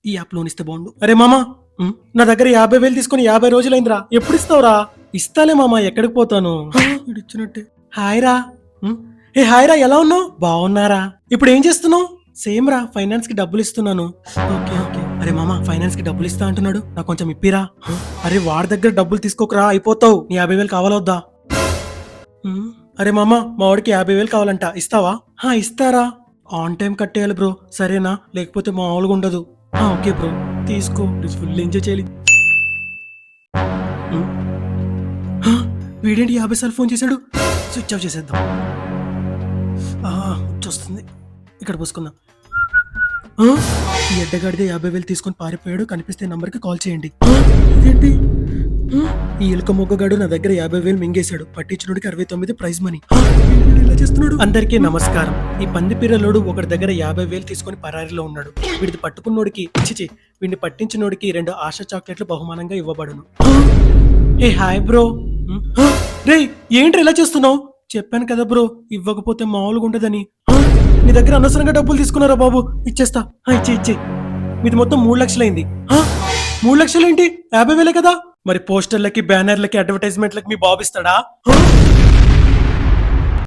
ఈ app loan ఇస్తే బాగుండు. అరే మామా, నా దగ్గర 50,000 తీసుకుని 50 రోజులైందిరా, ఎప్పుడు ఇస్తావురా? ఇస్తాలే మామా, ఎక్కడికి పోతాను? ఇచ్చినట్టే. హాయ్ రా. ఏ హాయ్ రా, ఎలా ఉన్నావు? బాగున్నారా? ఇప్పుడు ఏం చేస్తున్నావు? సేమ్ రా, ఫైనాన్స్ కి డబ్బులు ఇస్తున్నాను. Okay okay. అరే మామా, ఫైనాన్స్ కి డబ్బులు ఇస్తా అంటున్నాడు, నాకు కొంచెం ఇప్పిరా. అరే వాడి దగ్గర డబ్బులు తీసుకోకరా, అయిపోతావు. నీ 50,000 కావాలా వద్దా? అరే మామా, మా వాడికి 50,000 కావాలంట, ఇస్తావా? ఇస్తారా? ఆన్ టైం కట్టేయాలి బ్రో, సరేనా? లేకపోతే మామూలుగా ఉండదు. ఓకే బ్రో, తీసుకో. ఫుల్ ఎంజాయ్ చేయాలి. వీడేంటి 50 సార్లు ఫోన్ చేశాడు? స్విచ్ ఆఫ్ చేసేద్దాం. వచ్చేస్తుంది, ఇక్కడ పోసుకుందాం. ఈ అడ్డగాడిదే 50,000 తీసుకొని పారిపోయాడు, కనిపిస్తే నంబర్కి కాల్ చేయండి. ఇదేంటి? ఈ ఎలుక మొగ్గగాడు నా దగ్గర 50,000 మింగేశాడు, పట్టించినోడికి 69 ప్రైజ్ మనీ. ఇలా చేస్తున్నాడు. అందరికీ నమస్కారం. ఈ పంది పిర్రలోడు ఒకటి దగ్గర 50,000 తీసుకొని పరారీలో ఉన్నాడు. వీడిది పట్టుకున్నోడికి వీడిని పట్టించినోడికి 2 ఆశ చాక్లెట్లు బహుమానంగా ఇవ్వబడును. ఏ హాయ్ బ్రో. రే ఏంటి ఇలా చేస్తున్నావు? చెప్పాను కదా బ్రో, ఇవ్వకపోతే మామూలుగా ఉండదని. నీ దగ్గర అనవసరంగా డబ్బులు తీసుకున్నారా బాబు? ఇచ్చేస్తా. ఇచ్చే. మీది మొత్తం 3 లక్షలైంది. 3 లక్షలేంటి? 50,000 కదా. మరి పోస్టర్లకి, బ్యానర్లకి, అడ్వర్టైజ్మెంట్లకి మీ బాబు ఇస్తాడా?